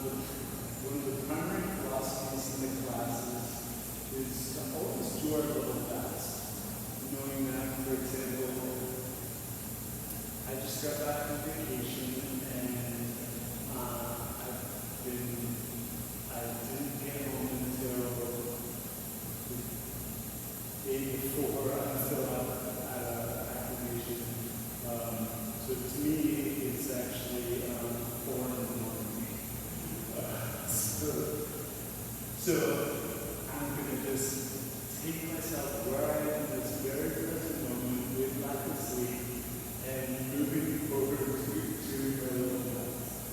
one of the primary philosophies in the classes is to always do our little best. Knowing that, for example, I just got back from vacation and I didn't get home until the day before I was still out at acclimation. So to me, it's actually 4 in the morning. So I'm going to just take myself where I am in this very present moment with lack of sleep and moving forward to my little best.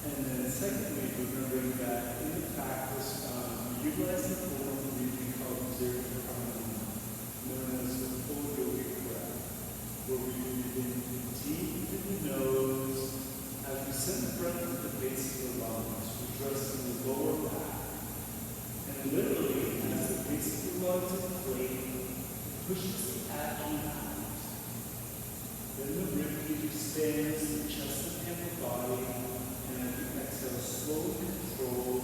And then secondly, remembering that in the practice, utilize the form of breathing called observant pranayama, known as the full yogic breath, where we breathe in deep through the nose as we send the breath to the base of the lungs, addressing the lower back. And literally, as the base of the lungs inflate, pushes the abdomen out. Then the ribcage expands the chest and the body, and at the exhale, slowly control.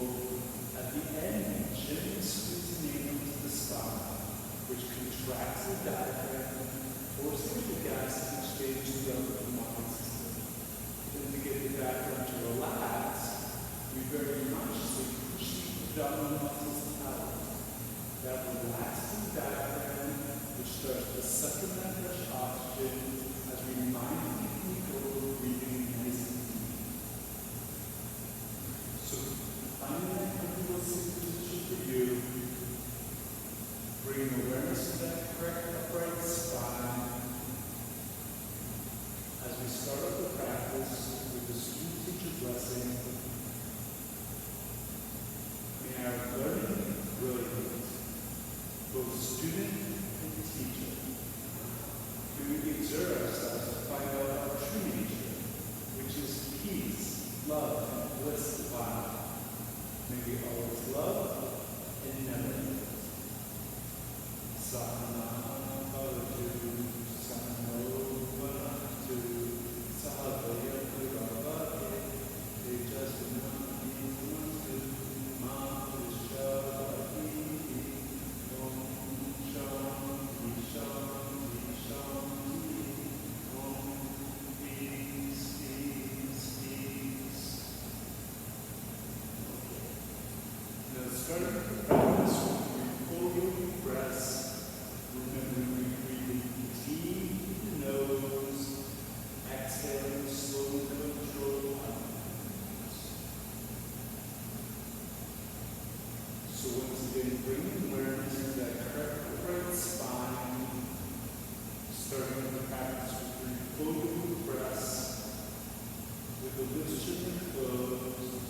At the end, gently squeeze the navel into the spine, which contracts the diaphragm, forcing the gas to exchange throughout the mind system. Then to get the diaphragm to relax, we very consciously push the abdominal muscles out. That relaxes the diaphragm, which starts to suck in that fresh oxygen as we mindfully go breathing nice and deep. So finding that comfortable sitting position for you, bring awareness to that correct upright spine. As we start off the practice with the student teacher blessing, may our learning brilliant, both student and teacher. May we exert ourselves to find out our true nature, which is peace, love, and bliss divine. May we always love and never hate. Sahana bhavatu, sahano bhavatu, sahavaya puravate, tejasvinati namastu, ma vishavati, om shanti shanti shanti, om peace, peace, peace. Now starting with the practice, we pull your breaths. Remember, we breathe in deep through the nose, exhaling slowly to control the lungs. So once again, bring awareness to that correct upright spine. Starting with the practice, we pull your breaths with the lips gently closed,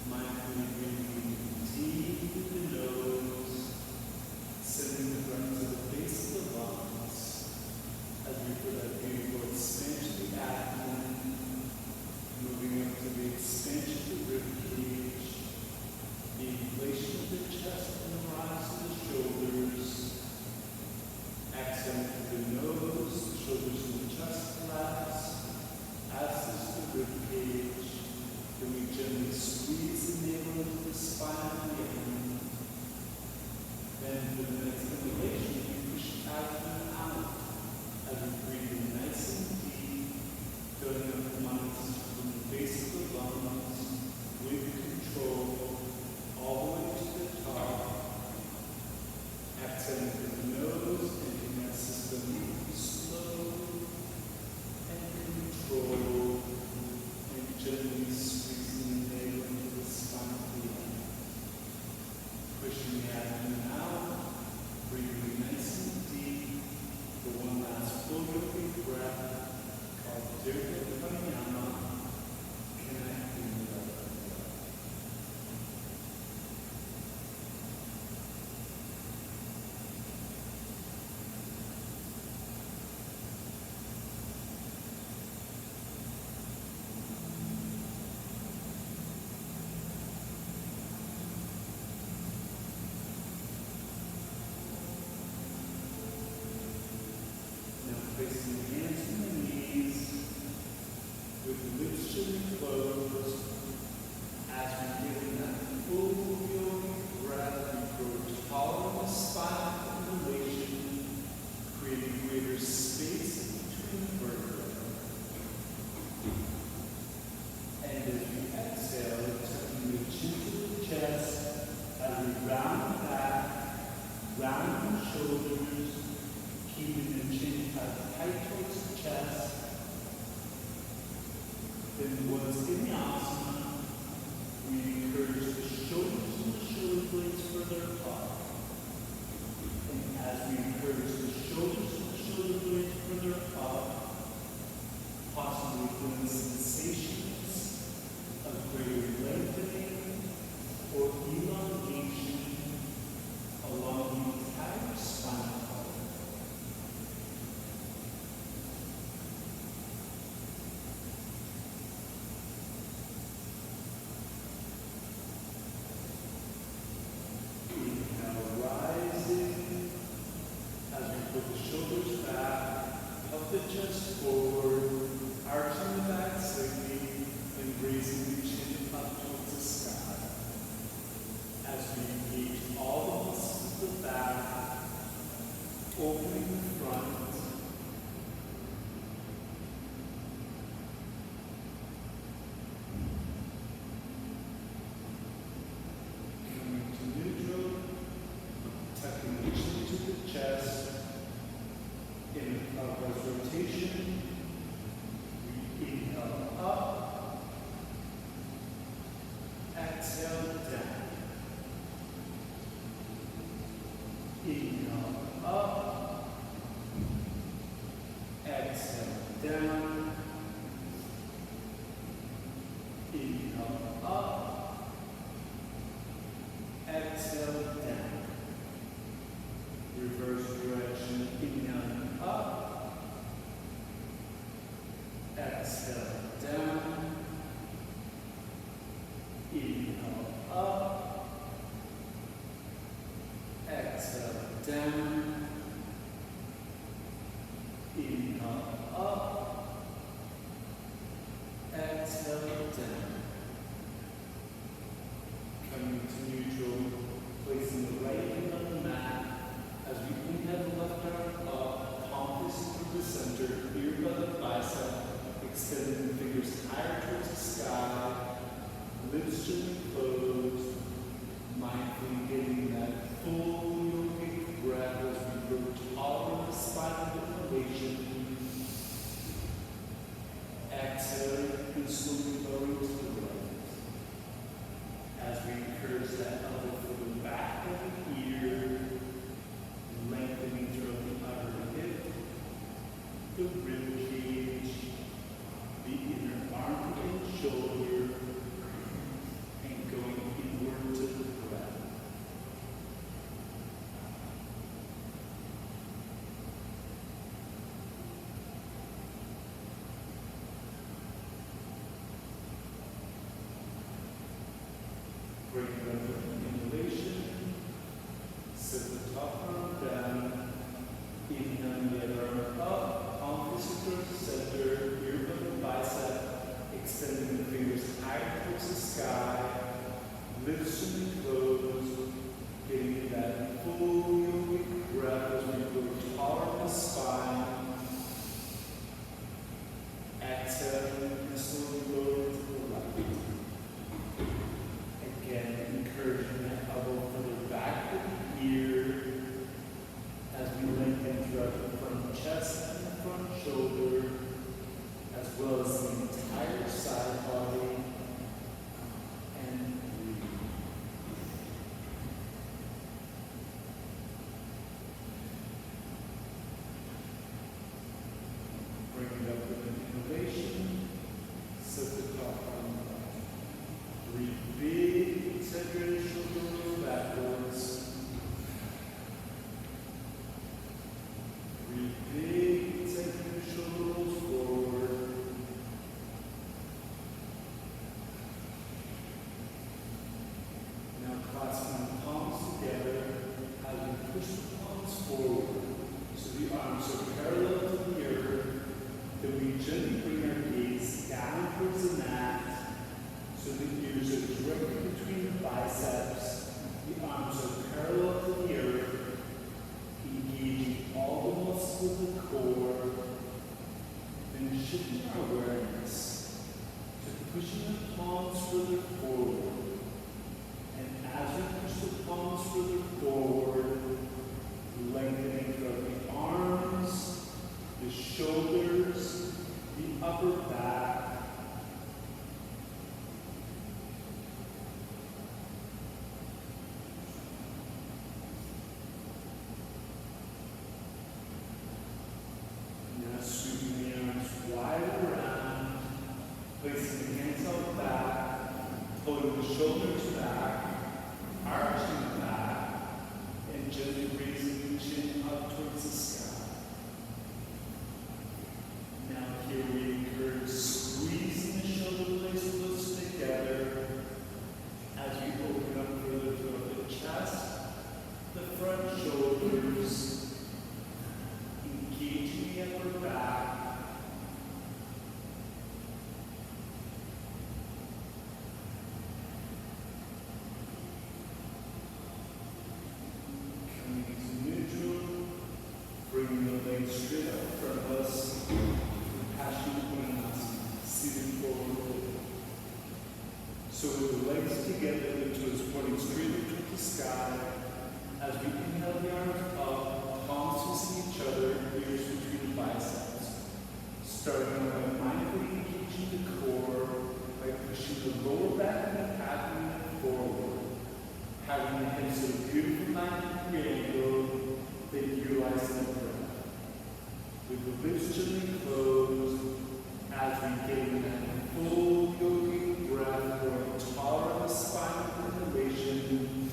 mindfully breathing deep through the nose, sending the breath to the base of the lungs as we feel that beautiful expansion of the abdomen, moving up to the expansion of the rib cage, the inflation of the chest and the rise of the shoulders. Exhaling through the nose, the shoulders and the chest collapse. As does the rib cage. Then we gently squeeze the navel into the spine of the abdomen. Then for the next inhalation, we push the abdomen out as we breathe in Then once vinyasa, we encourage the shoulders and the shoulder blades further apart. And as we encourage the shoulders and the shoulder blades further apart, possibly feeling sensations of greater lengthening or elongation along the entire spinal column. Inhale, rising as we put the shoulders back, up the chest forward, arching the back slightly, and raising the chin up towards the sky. As we engage all the muscles of the back, opening the front, coming to neutral, tucking the chin to the chest, in a clockwise rotation. We inhale up, exhale down. Inhale up, exhale down. Inhale up, exhale down. Reverse direction, inhale up, exhale down. Inhale up, exhale down. Inhale up, exhale down. Coming to neutral, placing the right hand on the mat as we inhale the left arm up, palm facing through the center, ear by the bicep, extending the fingers higher towards the sky, lips gently closed, mindfully getting that full yogic breath as we grow taller in the spinal inhalation. Exhaling and slowly lowering to the right. As we encourage that elbow for the back of the ear, lengthening through the outer hip, the rib cage, the inner arm and shoulder, and going inward to the breath. Bring it up with inhalation, sit the top arm down, inhale the other arm up, palm facing towards the center, ear by the bicep, extending the fingers higher towards the sky, lips gently closed, getting that full yogic breath as we go taller in the spine. Exhaling and slowly lower to the right. Again, encouraging that elbow further back of the ear as we lengthen throughout the front chest and the front shoulder, as well as the entire side body, and breathe. Bring it up with an inhalation, set the top arm up. Breathe big, center your shoulders backwards. Breathe big, center your shoulders forward. Now clasping the palms together as we push the palms forward. So the arms are parallel to the earth. Then we gently bring our gaze down towards the mat. So the ears are directly between the biceps. The arms are parallel to the earth, engaging all the muscles of the core. Then shifting our awareness to pushing the palms further forward. And as we push the palms further forward, lengthening throughout the arms, the shoulders, the upper back, the shoulders back, arching back, and gently raising the chin up towards the sky. Now here we encourage squeezing the shoulder blades close together as we open up further through the chest, the front shoulders, engaging the upper back. Coming to neutral, bringing the legs straight up in front of us, Pashupanasana, seated forward. So with the legs together, the toes pointing straight up to the sky. As we inhale the arms up, palms facing each other, ears between the biceps. Starting by mindfully engaging the core by pushing the lower back and the abdomen forward. Having the hips at a beautiful 90-degree angle, then utilizing the breath. With the lips gently closed, as we get in that full yogic breath, growing taller in the spine with elevation.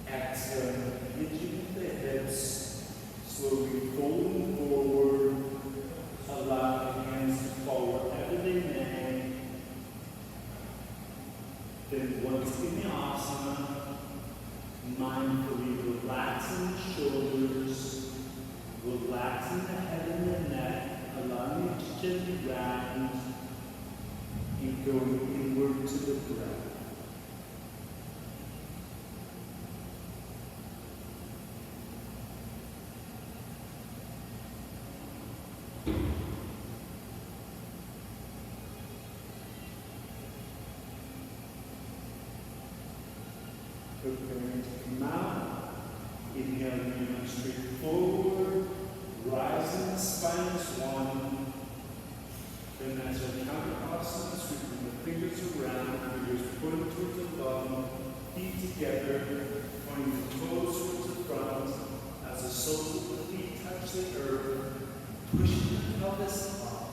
Exhale, hinging at the hips, slowly folding forward, allow the hands to fall wherever they may. Then once in the asana, mindfully relaxing the shoulders, relaxing the head and the neck, allowing it to gently round, and going inward to the breath. Preparing to come out, inhaling and straight forward, rising the spine as one. Then as our counter asana, sweeping the fingers around, fingers pointing towards the bum, feet together, pointing the toes towards the front, as the soles of the feet touch the earth, pushing the pelvis up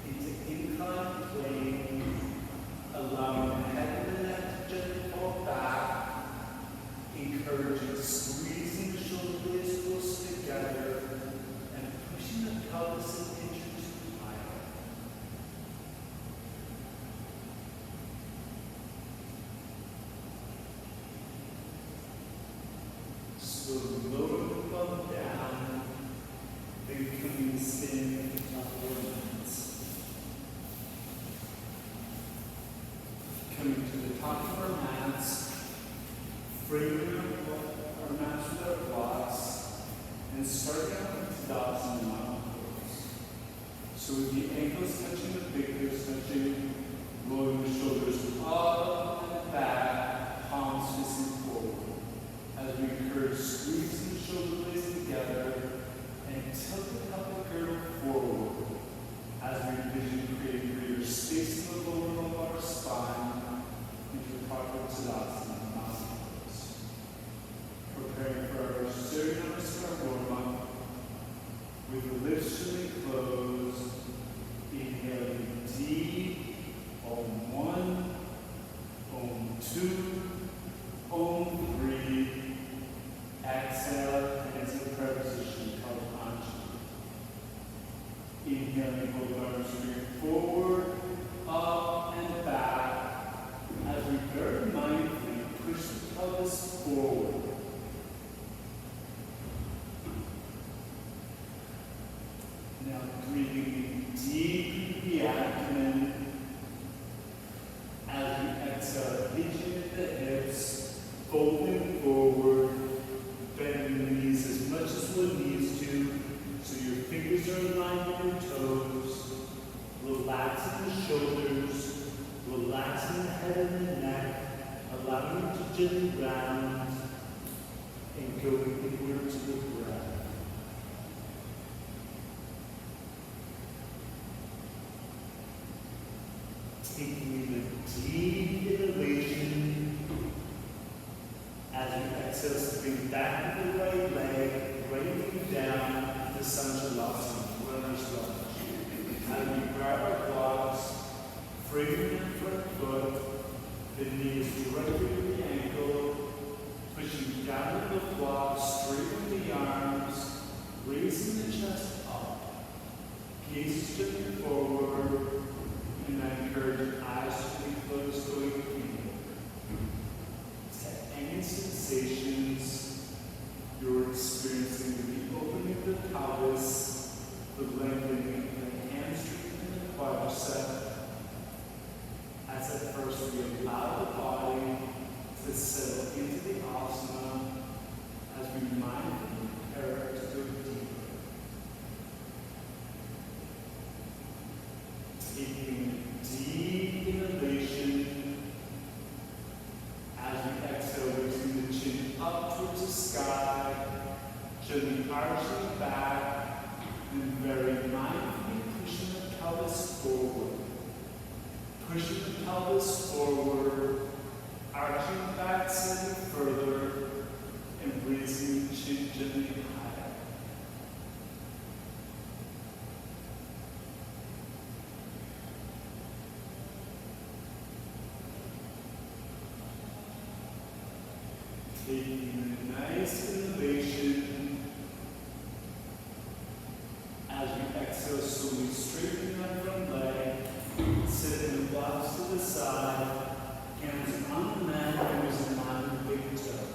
into inclined plane, allowing the head and the neck to gently fall back. Encouraging squeezing the shoulder blades close together and pushing the pelvis an inch or two higher. Slowly lower the bum down, then coming to stand at the top of our mats. Coming to the top of our mats, framing our mats with our blocks, and starting out with Tadasana mountain pose. So with the ankles touching the fingers, touching, rolling the shoulders up and back, palms facing forward. As we encourage squeezing the shoulder blades together and tilt the pelvic girdle forward. As we envision creating greater space in the lower lumbar spine into the proper Tadasana. Preparing for our Surya Namaskar warm-up with the lips gently closed, inhaling deep, Om 1, Om 2, Om 3, exhale into the prayer position called Anjali. Inhaling both arms straight forward, up and back, as we very mindfully push the pelvis forward. Now breathing deep in the abdomen as we exhale, hitching at the hips, folding forward, bending the knees as much as one needs to, so your fingers are aligned with your toes, relaxing the shoulders, relaxing the head and the neck, allowing it to gently round, and going inward to the breath. Taking a deep inhalation as you exhale, stepping back with the right leg, right down to Sanchalasana, runner's lunge. As we grab our blocks, framing in front The knees directly to the ankle, pushing down the block, straightening the arms, raising the chest up, gaze stripping forward, and I encourage eyes to be closed going inward. Set any sensations you're experiencing with the opening of the pelvis, the lengthening of the hamstring and the quadricep. As at first we allow the body to settle into the asana as we mindfully prepare to go deeper. Taking deep inhalation as we exhale, raising the chin up towards the sky, gently arching back, and very mindfully pushing the pelvis forward. Pushing the pelvis forward, arching back slightly further, and raising the chin gently higher. Taking a nice inhalation as we exhale, slowly straightening that front leg. Sitting the blocks to the side, hands on the mat, fingers in line with the big toe.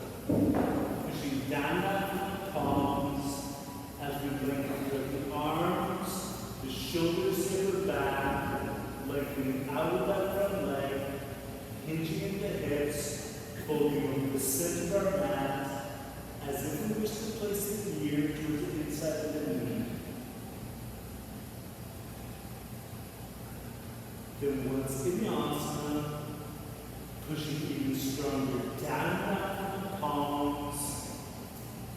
Pushing down that from the palms as we lengthen the arms, the shoulders taper back, lengthening out of that front leg, hinging in the hips, folding over the center of our mat, as if we wish to place the ear towards the inside of the knee. Then once in the asana, pushing even stronger down from the palms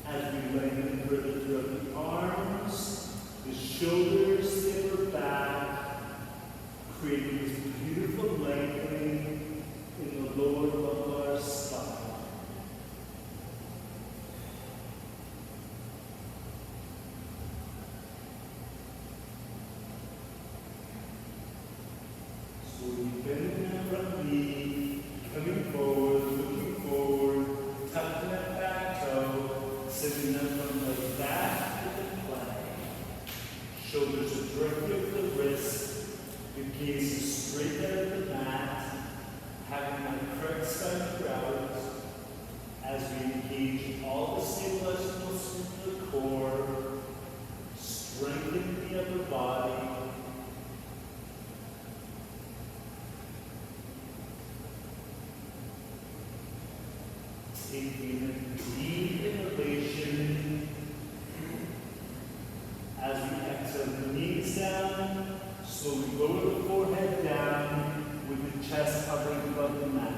as we lengthen further throughout the arms, the shoulders taper back, creating this beautiful lengthening in the lower lumbar spine. Bending that front knee, coming forward, looking forward, tucking that back toe, sending that front leg back to the plank. Shoulders are directly over the wrist, the gaze is straight out of the mat, having that correct spine throughout as we engage all the stabilizing muscles in the core, strengthening the upper body. Taking a deep inhalation as we exhale the knees down, slowly lower the forehead down with the chest hovering above the mat.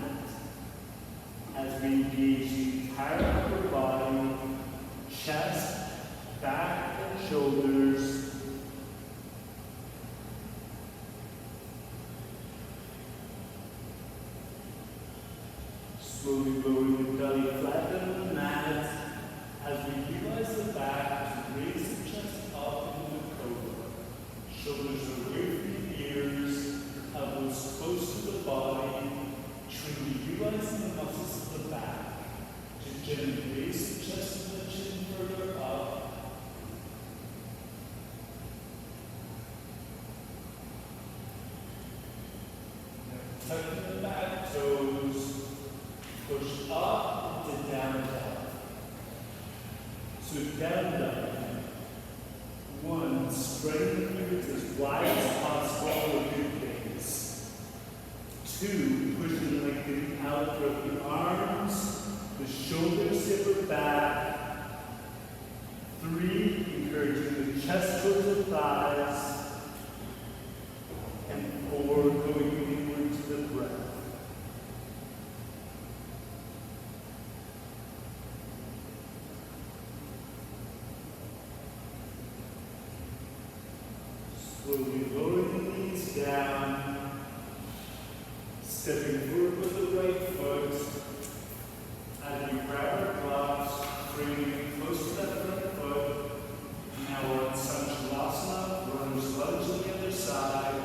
As we engage the entire upper body, chest, back, and shoulders. Slowly lowering the belly flat on the mat as we utilize the back to raise the chest up into the cobra. Shoulders away from the ears, elbows close to the body, truly utilizing the muscles of the back to gently raise the chest and the chin further up. Tucking the back toes. Push up to down dog. So down dog. One, spreading the fingers as wide as possible for a good base. Two, pushing and lengthening out through the arms, the shoulders taper back. Three, encouraging the chest towards the thighs. And four, going inward to the breath. Slowly lowering the knees down, stepping forward with the right foot, as we grab our blocks, bringing it close to that front foot. Now we're on Sanchalasana, runner's lunge on the other side,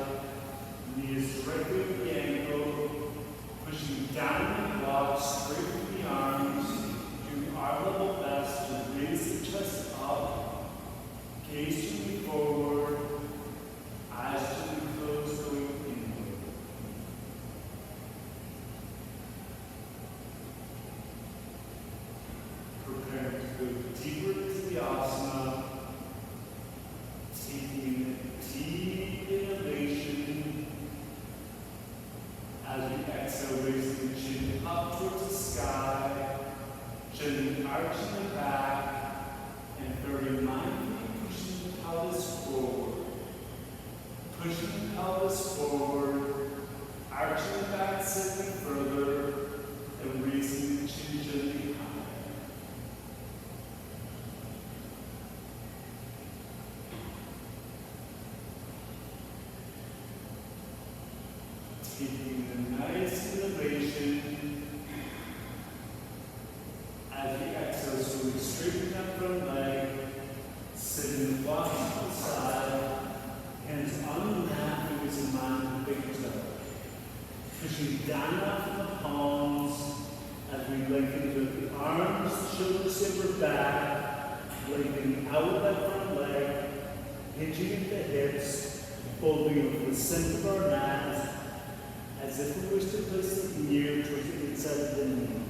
knees directly at the ankle, pushing down. Taking a nice inhalation. As you exhale, slowly straighten up front leg. Sitting blocks to the side. Hands on the mat, fingers in line, big toe. Pushing down out from the palms as we lengthen the arms, the shoulders, silver back, lengthening out that front leg, hinging at the hips, folding over the center of our mat, as if we wish to place the ear towards the inside of the knee.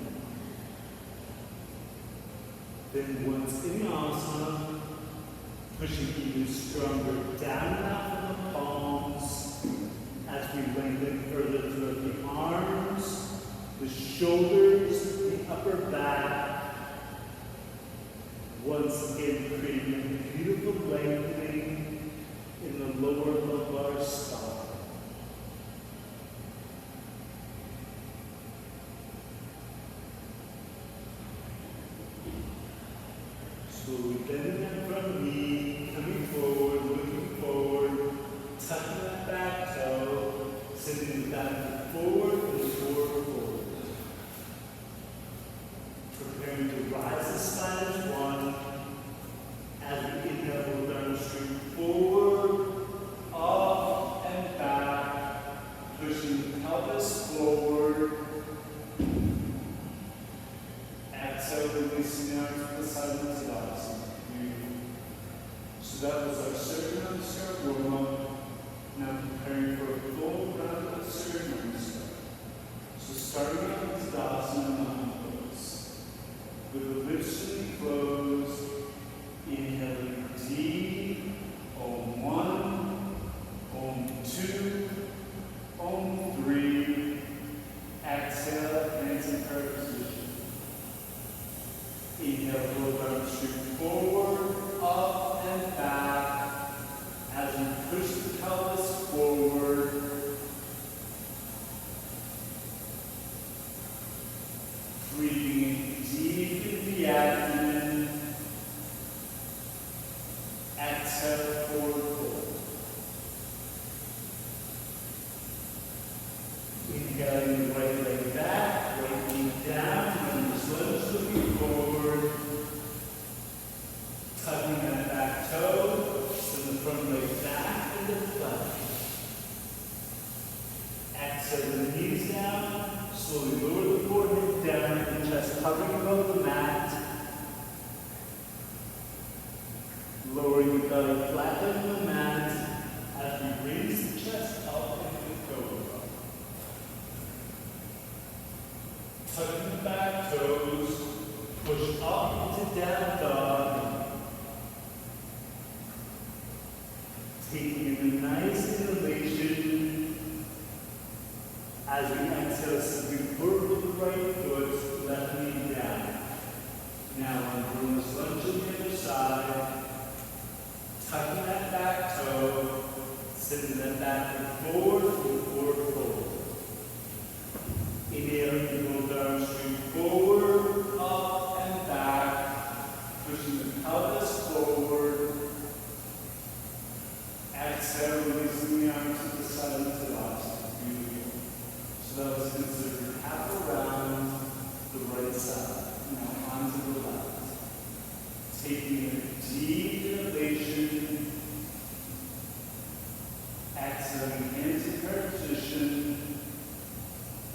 Then once in asana, pushing even stronger down and out from the palms as we lengthen further through the arms, the shoulders, the upper back. Once again, creating a beautiful lengthening in the lower lumbar spine. Slowly bending that front knee, coming forward, looking forward, tucking that back toe, sending the back forward and forward. Preparing to rise the spine as one. As we inhale, we'll down straight forward, up and back, pushing the pelvis forward. Exhale, releasing out to the side of the Tadasana. So that was our second namaskar warm-up. Now preparing for a full round of second namaskar. So starting out with Tadasana mountain pose. With the lips to be closed, inhaling deep, Om 1, Om 2, Om 3. Exhale, hands in prayer position. Inhale, low arms straight forward, up and back. As you push the pelvis forward. Breathing deep in the abdomen. Exhale, forward fold. Inhaling the right leg back, right knee down, and the slopes looking forward. Tucking that back toe, send the front leg back into the plank. Exhale the knees down, slowly lower the forehead down, and the chest hovering above the mat. Lowering the belly flat on the mat as we raise the chest up into the cobra. Tucking the back toes, push up into down dog. Taking in a nice inhalation as we exhale, simply work with the right foot, left knee down. Now on Bruno's lunge on the other side. Tucking that back toe, sending that back and forward, forward. Inhaling, both arms straight forward, up and back, pushing the pelvis forward. Exhale, releasing the arms to the side of the Tadasana. Beautiful. So that was considered half around the right side. Now onto the left. Taking a deep inhalation. Exhaling, hands in prayer position.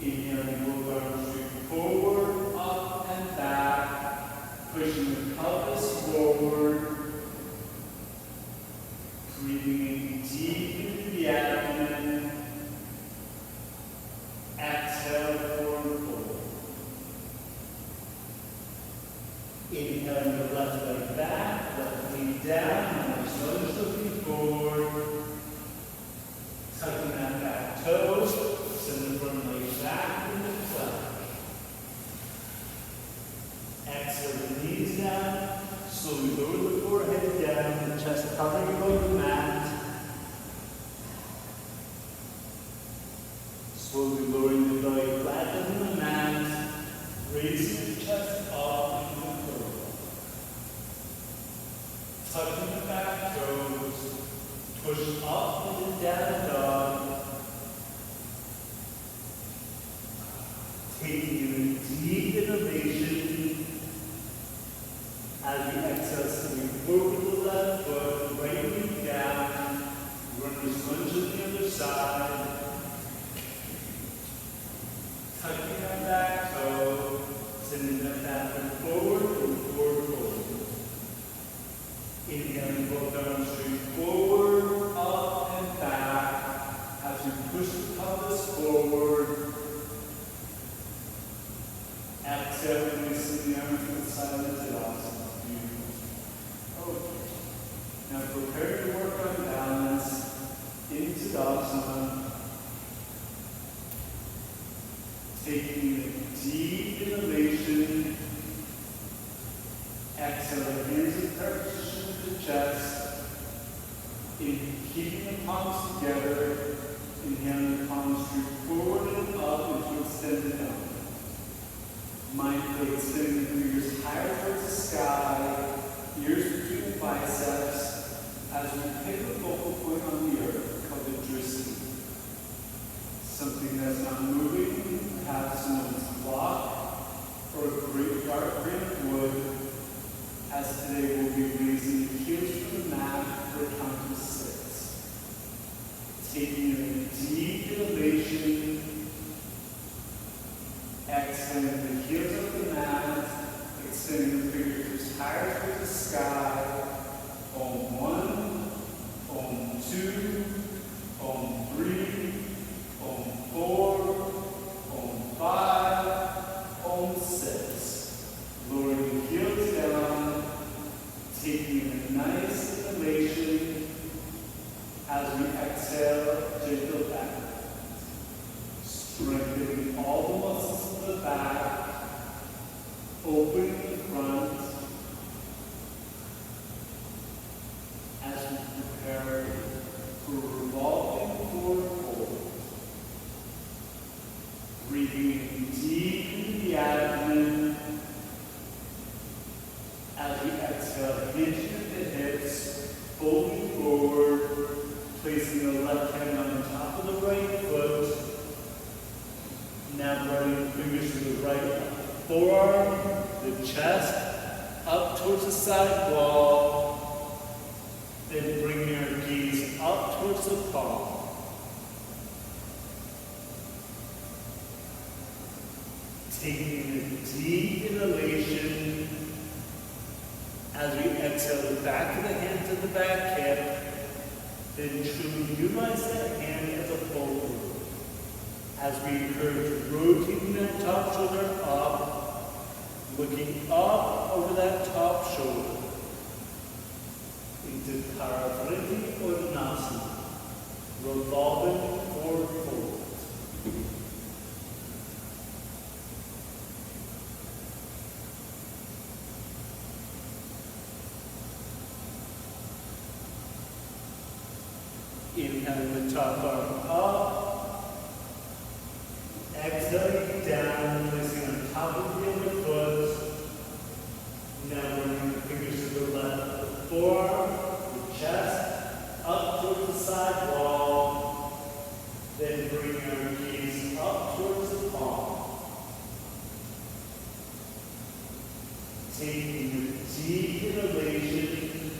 Inhaling, both arms straight forward, up and back, pushing the pelvis forward. Breathing in deep into the abdomen. Exhale, forward fold. Inhaling the left leg back, left knee down, and the shoulders looking forward. Tucking that back toe, send the front leg back into the plank. Exhale the knees down, slowly lower the forehead down, the chest hovering above the mat. Slowly lowering the belly flat on the mat, raising the chest up into the cobra. Tucking the back toes, push up into down dog. Taking in a deep inhalation as we exhale, sending forward the left foot, right knee down, runner's lunge on the other side. Tucking that back toe, sending that back foot forward and forward, forward. Inhaling both arms straight forward, up and back as we push the pelvis forward. Exhale, releasing the arms to the side of the Tadasana. Beautiful. Okay. Now prepare to work on balance in Tadasana. Taking a deep inhalation. Exhale, hands in position to the chest. In keeping the palms together, inhaling the palms straight forward and up into extended elbow. Mindfully extending the fingers higher towards the sky, ears between the biceps, as we pick a focal point on the earth, called the drishti. Something that's not moving, perhaps someone's block, or a great dark green of wood, as today we'll be raising the heels from the mat for a count of 6. Taking a deep inhalation, exhaling the heels of the mat, extending the fingertips higher towards the sky. Om 1, Om 2, Om 3, Om 4, Om 5, Om 6. Lowering the heels down, taking a nice inhalation as we exhale, gentle back. Strengthening all the muscles of the back, opening the front as we prepare for revolving forward fold. Breathing in deep into the abdomen as we exhale, hinging at the hips, folding forward, placing the left hand on top of the right foot. Now running the fingers to the right forearm, the chest, up towards the side wall. Then bringing our gaze up towards the palm. Taking a deep inhalation as we exhale the back of the hand to the back hip. Then truly utilize that hand as a fulcrum. As we encourage rotating that top shoulder up, looking up over that top shoulder into Paravriti or Nasana, revolving forward. Inhaling the top arm up, exhaling down, placing on top of the other foot. Now bringing the fingers to the left, the forearm, the chest, up towards the side wall. Then bringing our gaze up towards the palm. Taking a deep inhalation,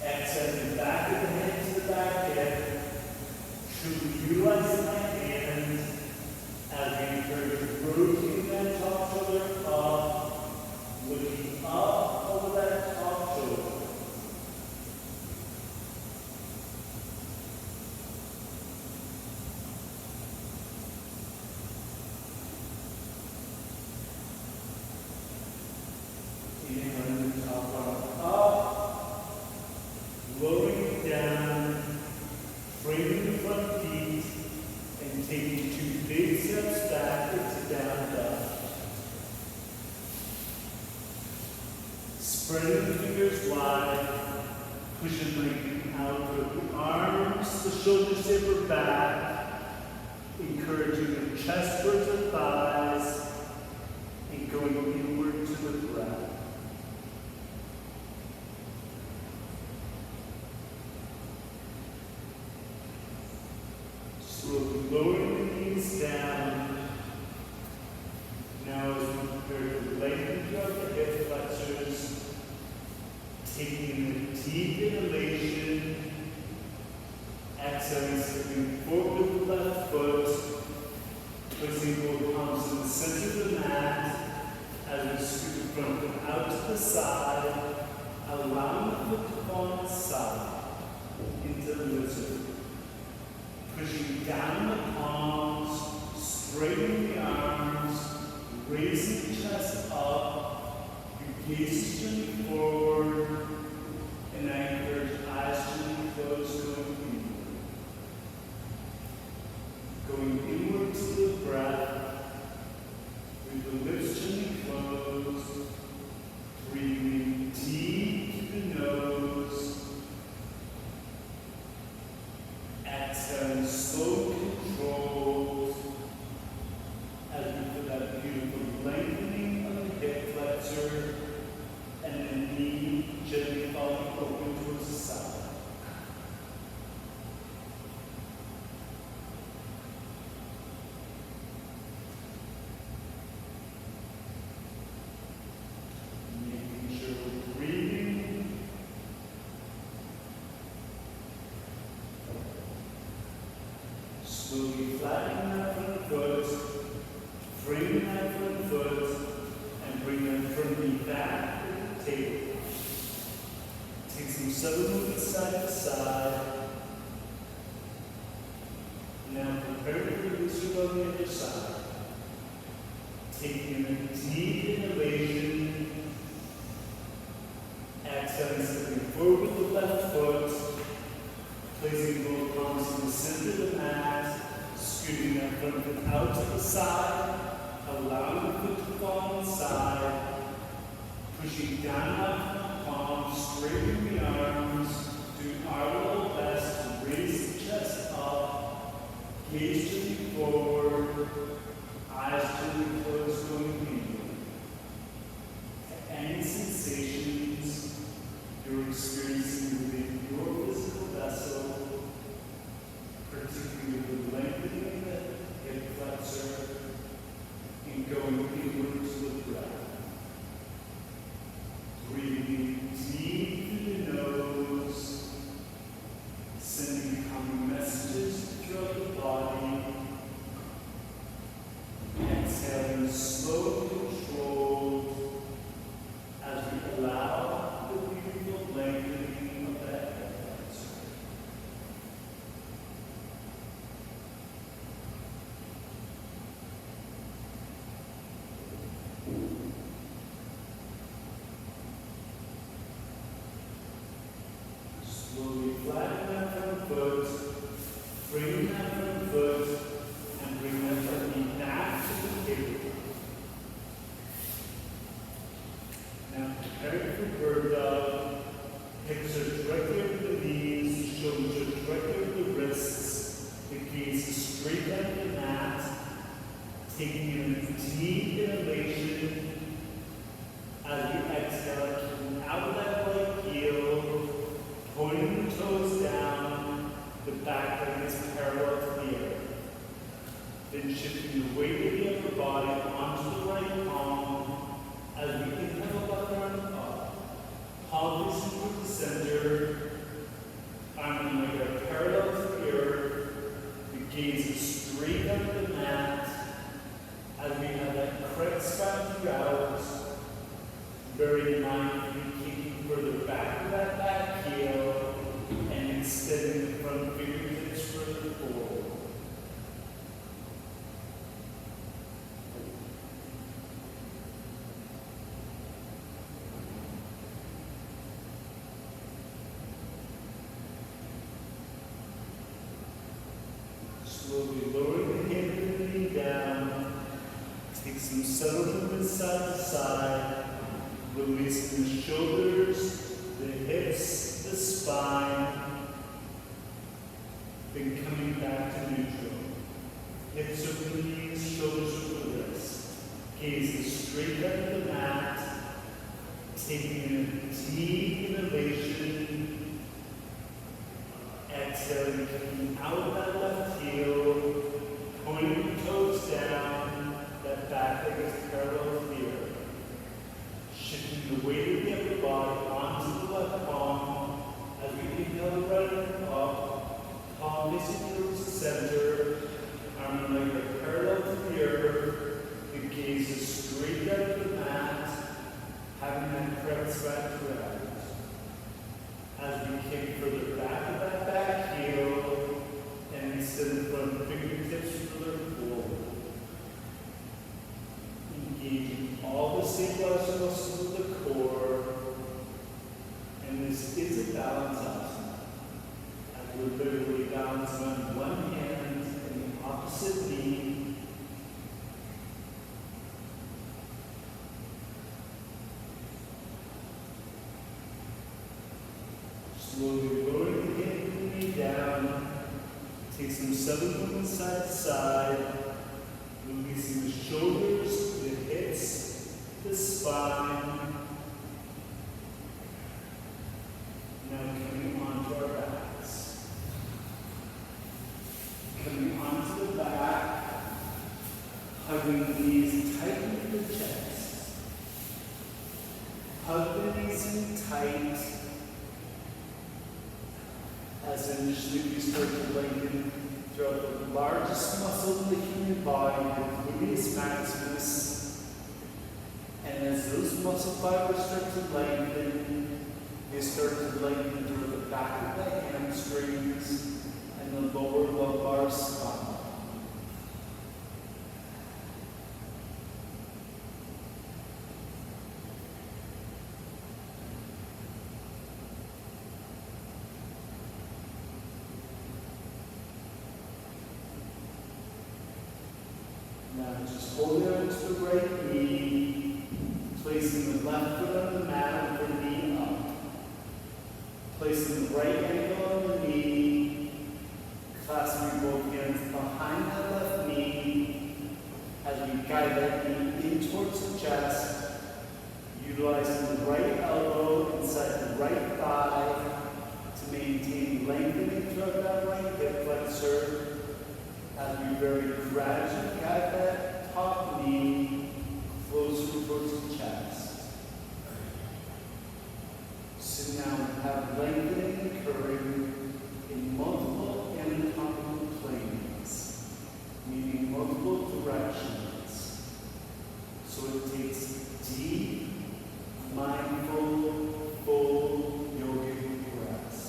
exhaling the back of the hand to the back hip. Truly utilizing my hand as we encourage rotating that top shoulder up, looking up over that top shoulder. Inhaling the top arm up, lowering it down, framing the front feet, and taking 2 big steps back into down dog. Spreading the fingers wide, pushing lengthening out with the arms, the shoulders taper back, encouraging the chest towards the thighs, and going inward to the breath. Slowly lowering the knees down, deep inhalation. Exhaling, stepping forward with the left foot. Placing both palms in the center of the mat. As we scoot the front foot out to the side. Allowing the foot to fall on its side. Into the lizard. Pushing down the palms. Straightening the arms. Raising the chest up. Your gaze turning forward. And anchor, eyes turning closed, going inward. Going inward to the breath. With the lips turning closed. Breathing deep to the nose. Exhaling slow, controlled. As we put that beautiful lengthening of the hip flexor and the knee gently falling open towards the side. Making sure we're breathing. Slowly flattening that front foot. Bring that front foot and bring that front knee back to the table. Take some subtle movement side to side. Now prepare to release your boat on the other side. Taking a deep inhalation. Exhaling, stepping forward with the left foot. Placing both palms in the center of the mat. Scooting that front foot out to the side. Allowing the foot to fall inside, pushing down that palm, straightening the arms, doing our level best to raise the chest up, gaze turning forward, eyes turning closed, going inward. Any sensations you're experiencing within your physical vessel, particularly the lengthening of the hip flexor, and going inward to the breath. Breathing deep through the nose, sending calming messages throughout the body. Exhaling slow, controlled, as we allow the beautiful lengthening of that hip flexor. Slowly flatten that front foot, bring that front foot, and bring that front knee back to the table. Now prepare for bird dog. Hips are directly over the knees, shoulders are directly over the wrists. The gaze is straight down the mat. Taking in a deep inhalation. As we exhale, keeping out of that right heel, pointing the toes down, the back leg is parallel to the earth. Then shifting the weight of the upper body onto the right palm as we inhale left arm up. Palm facing toward the center, arm and leg are parallel to the earth. The gaze is straight down the mat as we have that correct spine throughout. Very mindfully kicking further back to that back heel and extending the front fingertips further forward. Slowly lowering the hip and the knee down. Take some subtle movement side to side. Releasing the shoulders, the hips, the spine. Then coming back to neutral. Hips over the knees, shoulders over the wrists. Gaze is straight down the mat. Taking in a deep inhalation. Exhaling, kicking out of that left heel. Pointing the toes down. That back leg is parallel to the earth. Shifting the weight of the upper body onto the left palm opposite knee. Slowly lowering the hip and the knee down. Take some subtle movement side to side. Releasing the shoulders, the hips, the spine. Now coming onto our backs. Coming onto the back, hugging the knees tight into the chest. Hug the knees in tight. As initially we start to lengthen throughout the largest muscle in the human body, the gluteus maximus. And as those muscle fibers start to lengthen, they start to lengthen through the back of the hamstrings and the lower lumbar spine. Now just hold it onto the right knee, placing the left foot on the mat with the knee up. Placing the right ankle on the knee, clasping both hands behind that left knee as we guide that knee in towards the chest, utilizing the right elbow inside the right thigh to maintain lengthening throughout that right hip flexor. As we very gradually guide that top knee closer towards the chest. So now we have lengthening occurring in multiple anatomical planes, meaning multiple directions. So it takes deep, mindful, full yogic breaths.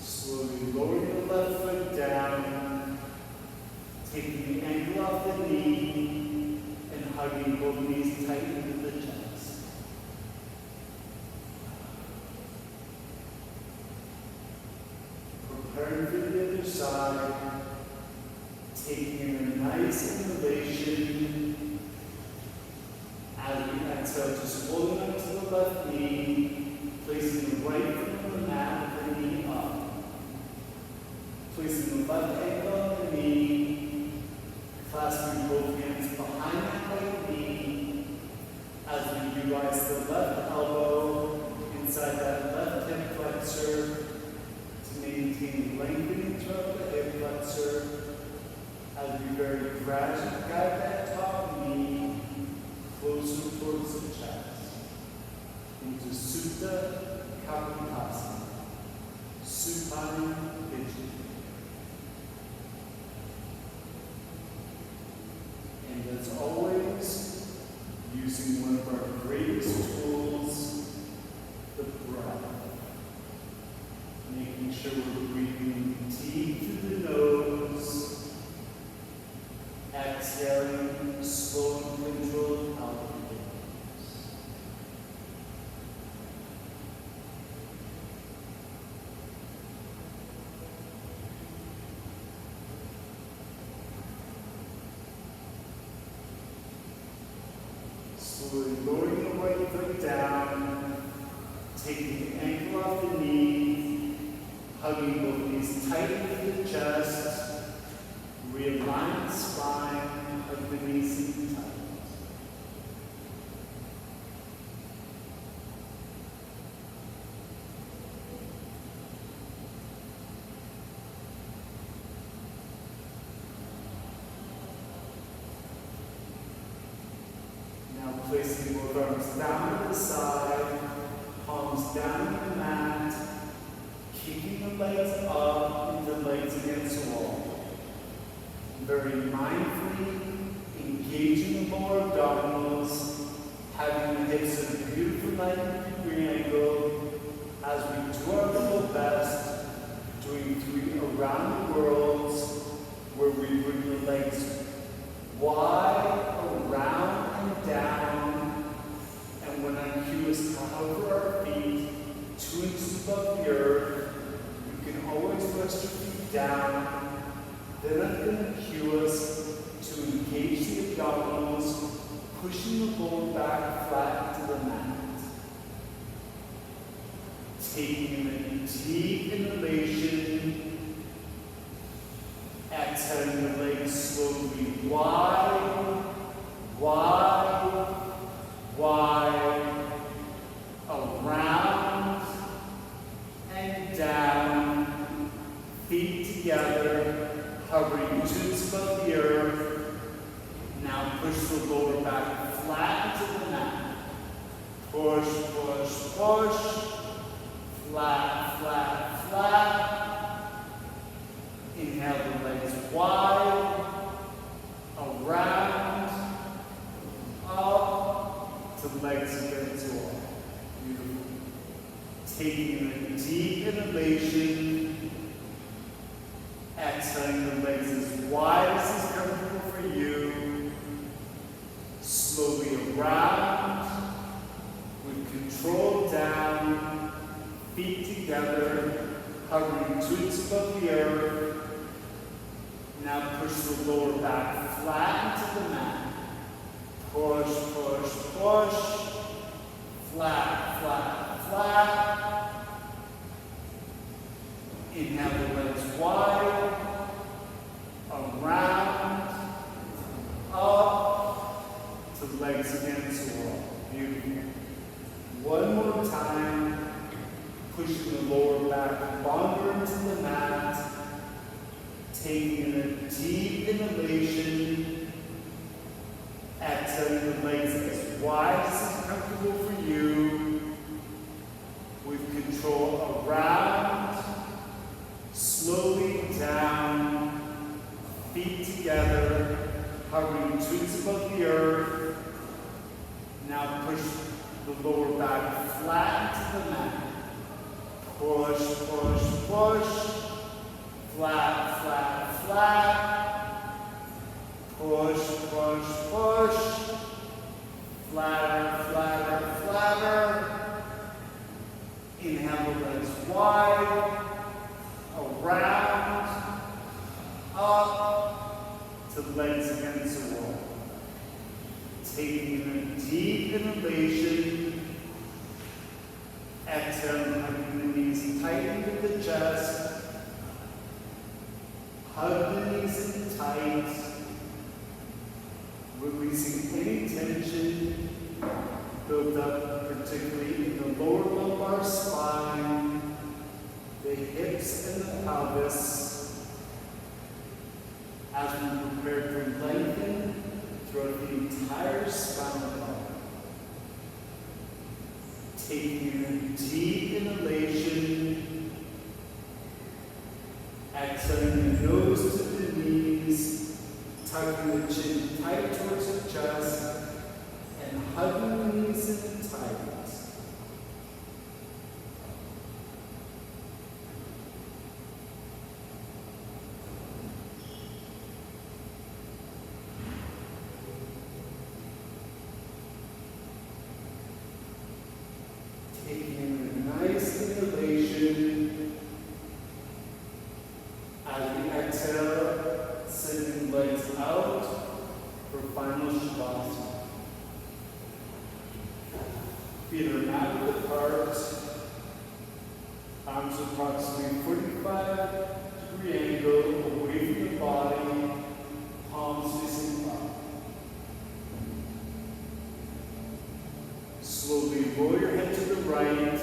Slowly lowering the left foot down, taking the ankle off the knee, and hugging both knees tight into the chest. Preparing for the other side, taking in a nice inhalation. As we exhale, just holding up to the left knee, placing the right foot on the mat with the knee up. Placing the left ankle on the knee, clasping both hands behind the right knee as we utilize the left elbow inside that left hip flexor to maintain lengthening throughout the hip flexor as we very gradually guide that top knee closer towards the chest into Supta Kapitasana, supine pigeon. And as always, using one of our greatest tools, the breath. Making sure we're breathing deep through the nose, exhaling slow and controlled out of the nose. Slowly lowering the right foot down, taking the ankle off the knee, hugging both knees tight into the chest, realign the spine, hug the knees in tight. Placing both arms down to the side, palms down on the mat, keeping the legs up and the legs against the wall. Very mindfully engaging the lower abdominals, having the hips at a beautiful 90-degree angle as we do our level best, doing 3 around the worlds where we bring the legs wide, around and down. And when I cue us to hover our feet 2 inches above the earth, you can always rest your feet down. Then I'm going to cue us to engage the abdominals, pushing the lower back flat to the mat. Taking a deep inhalation, exhaling the legs slowly wide, wide, wide, around and down, feet together, hovering 2 inches above the earth. Now push the lower back flat into the mat. Push, push, push. Flat, flat, flat. Inhale the legs wide, around, up, to legs against the wall. Beautiful. Taking a deep inhalation, exhaling the legs as wide as is comfortable for you. Slowly around, with control down. Feet together, hovering 2 inches above the earth. Now push the lower back flat into the mat. Push, push, push. Flat, flat, flat. Inhale the legs wide, around, up, to legs against the wall. Beautiful. One more time. Pushing the lower back longer into the mat, taking a deep inhalation, exhaling the legs as wide as is comfortable for you, with control around, slowly down, feet together, hovering 2 inches above the earth. Now push the lower back flat into the mat. Push, push, push. Flat, flat, flat. Push, push, push. Flatter, flatter, flatter. Inhale the legs wide, around, up, to legs against the wall. Taking a deep inhalation. Exhale, hugging the knees tight into the chest. Hug the knees in tight. Releasing any tension built up, particularly in the lower lumbar spine, the hips and the pelvis, as we prepare to lengthen throughout the entire spinal column. Taking a deep inhalation, exhaling the nose to the knees, tucking the chin tight towards the chest, and hugging the knees in tight. Taking a nice inhalation as we exhale, sending legs out for final Shavasana. Feet are mat width apart, arms approximately 45-degree angle away from the body, palms facing up. Slowly roll your head to the right,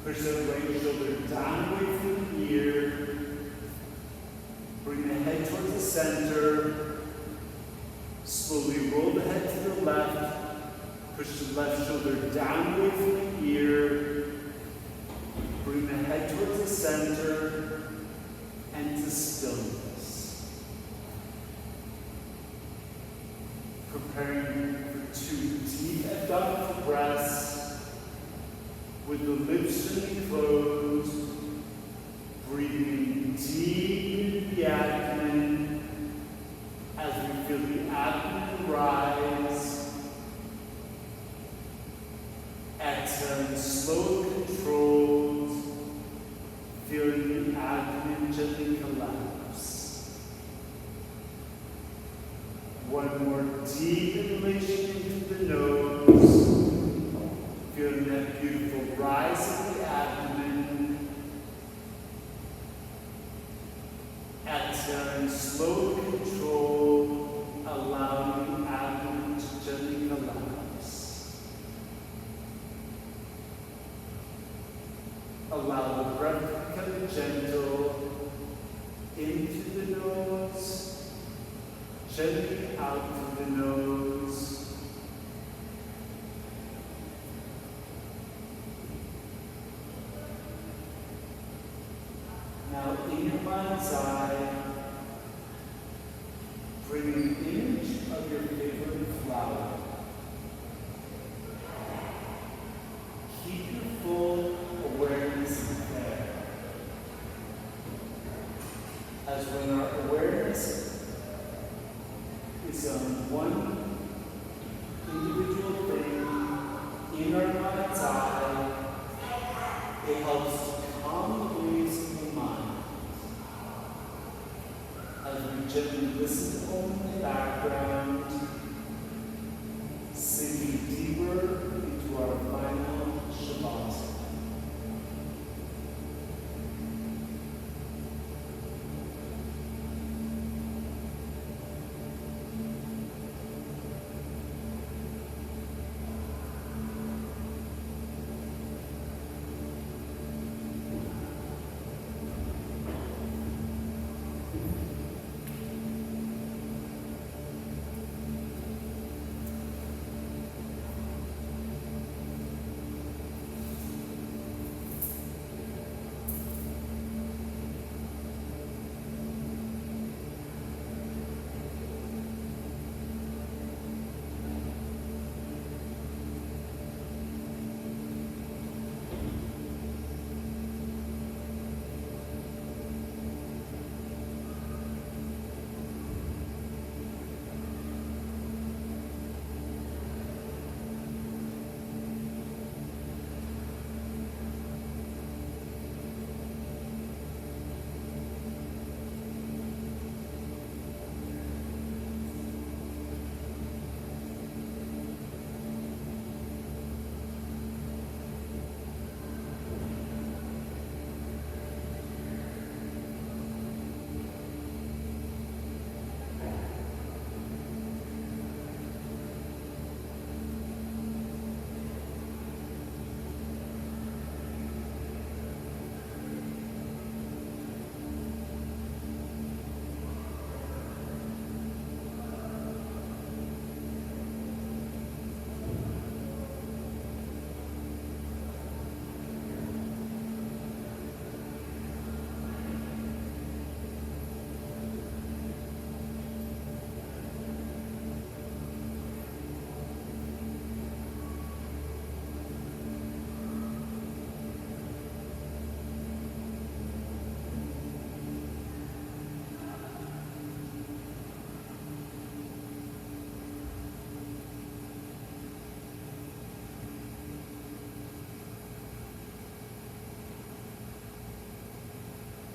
push that right shoulder down away from the ear, bring the head towards the center, slowly roll the head to the left, push the left shoulder down away from the ear, bring the head towards the center, and to stillness. Preparing for 2 deep abdominal breaths with the lips turning closed, breathing deep into the abdomen as we feel the abdomen rise. Exhale, slow, controlled. Feeling the abdomen gently collapse. One more deep inhalation into the nose. Feeling that beautiful rise of the abdomen. Exhale, slow, controlled, allowing the abdomen to gently collapse. Allow the breath to become gentle into the nose, gently out through the nose. Now, in your mind's eye, bring an image of your favorite flower. Keep your full awareness there. As when our awareness is on one individual thing in our mind's eye, it helps to calm the waves of the mind. As we gently listen to Om in the background, sinking deeper into our final Shavasana.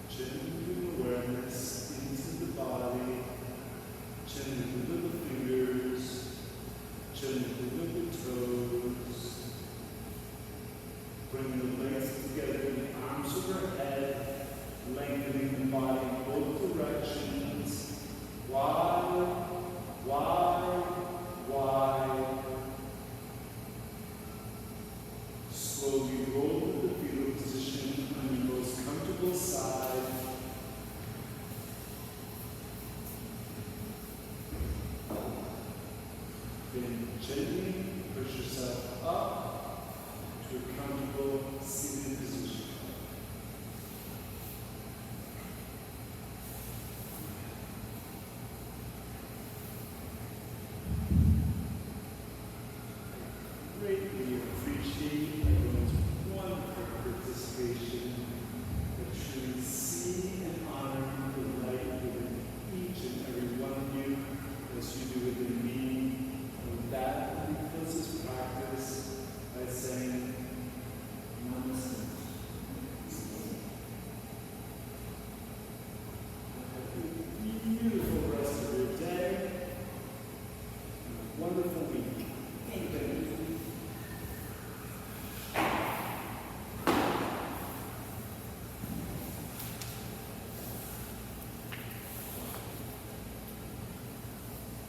Gently bring awareness into the body, gently move the fingers, gently move the toes. Bring the legs together, the arms overhead, lengthening the body both directions. Wide, wide, wide. Slowly roll to the fetal position on your most comfortable side. Then gently push yourself up to a comfortable seated position.